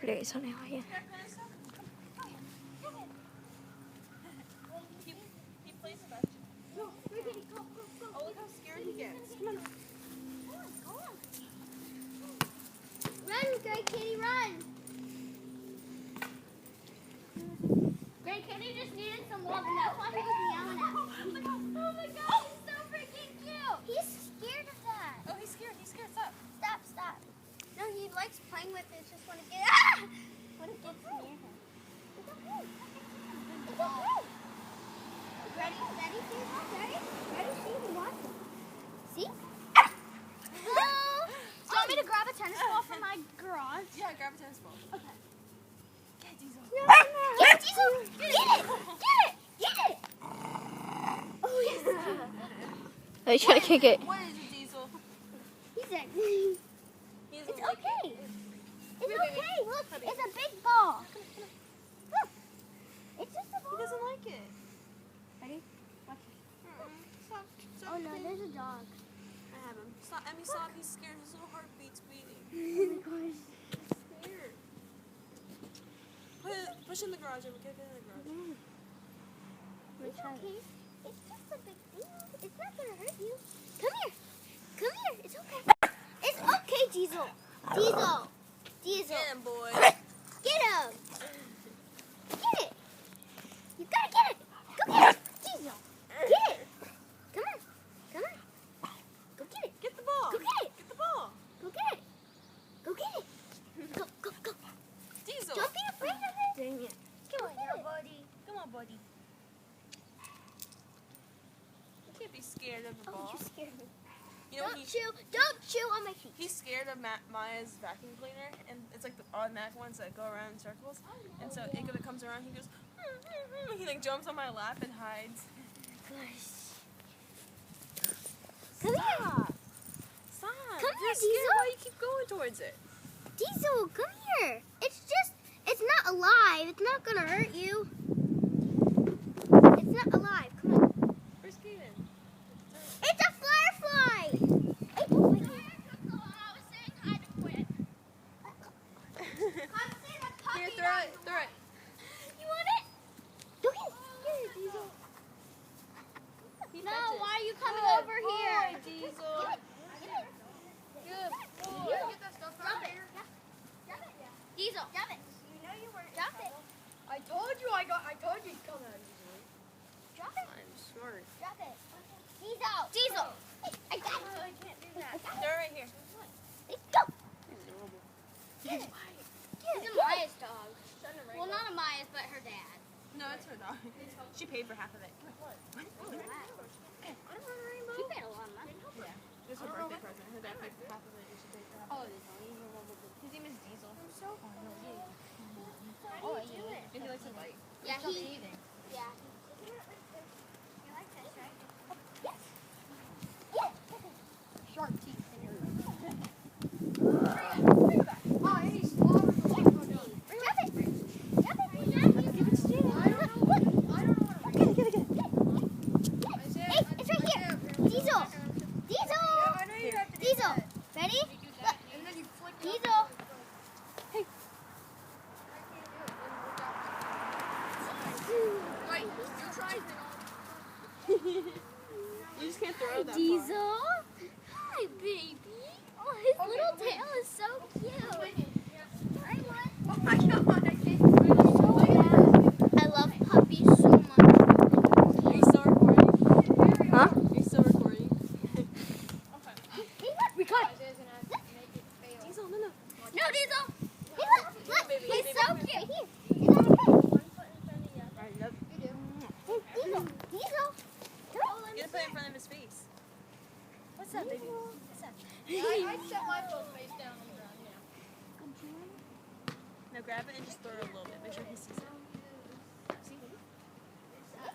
그래, 손에 와야. Run, Great Kitty, run! Great Kitty just needed some love, and that's why he was yelling at me. Oh my God, he's so freaking cute! He's scared of that. Oh, he's scared. He's scared. Stop. Stop, stop. No, he likes playing with it. Just want to get when it gets near him. It's okay. It's okay. Ready? Ready? Ready? Ready? See? Watch it. See? Hello? Do you want me to grab a tennis ball from my garage? Yeah, grab a tennis ball. Okay. Get Diesel. Get it, Diesel! Get it! Get it! Get it! Oh, yes. Oh, you trying to kick it. What is it, Diesel? He's like, He's it's like okay. it. It's okay. Look, it's a big ball. Look. It's just a ball. He doesn't like it. Ready? Watch it. Stop. Oh, no, there's a dog. I have him. Stop. Emmy, stop. He's scared. His little heartbeat's beating. Oh, my gosh. He's scared. Push in the garage, Emmy. Get it in the garage. It's okay. It's just a big thing. It's not going to hurt you. Come here. Come here. It's okay. It's okay, Diesel. Diesel. Diesel. Get him, boy. Get him. Get it. You gotta get it. Go get it. Diesel. Get it. Come on. Come on. Go get it. Get the ball. Go get it. Get the ball. Go get it. Go get it. Go, go, go. Diesel. Don't be afraid of it. Dang it. Come on, here, buddy. Come on, buddy. You can't be scared of the Oh, ball. you scared me. You know, Don't chew. Don't chew on my feet. he's scared of Maya's vacuum cleaner, and it's like the automatic ones that go around in circles. And so it comes around, he goes, he like jumps on my lap and hides. Gosh. Come here. Stop. Come You're here, scared. Diesel. Why you keep going towards it? Diesel, come here. It's not alive. It's not gonna hurt you. It's not alive. Come on. Where's Kaden? It's a firefly. Hey, don't bite me. Here, throw it. Throw it. You want it? Go get it. Get it, Diesel. No, why are you coming over here? Boy, Diesel. Get it. Get it. Good boy. Get that stuff out here. Drop it. Diesel. Drop it. You know you were. Drop it. I told you he'd come out easily. Drop it. I'm smart. Drop it. Diesel. Diesel. Hey, I got it. I can't do that. Throw it right here. Hey, go. He's adorable. Get it. He's a Maya's dog. Well, not Amaya's, but her dad. No, it's her dog. She paid for half of it. What? I don't know rainbow. She paid a lot of money. Yeah. It was her birthday present. Her dad paid for half of it, and she paid for half of it. His name is Diesel. Oh, you do it. And he likes to bite. Yeah, Stop he. eating. Yeah. You like this, right? Yes. Yes. Sharp teeth in your Oh, and he's slaughtered the leg. Drop it. Drop it. Give it to Jay. Hey, it's right here. Diesel. Diesel. I know you have to do Diesel. that. Ready? And then you flick it. Diesel. Wait, you tried You just can't throw that far. Diesel. Hi, baby. Oh, his little tail is so cute. Oh my god, I can't. I love puppies so much. Are you still recording? Huh? Are you still recording? Hey, look. We cut. Diesel, no. No, Diesel. Hey, look. Baby, He's baby, so baby. cute. Here. Is that okay? Alright, yep. Hey, Diesel. Diesel. You gotta put it in front of his face. What's that, baby? What's that? I set my phone face down on the ground, yeah. Now grab it and just throw it a little bit. Make sure he sees it.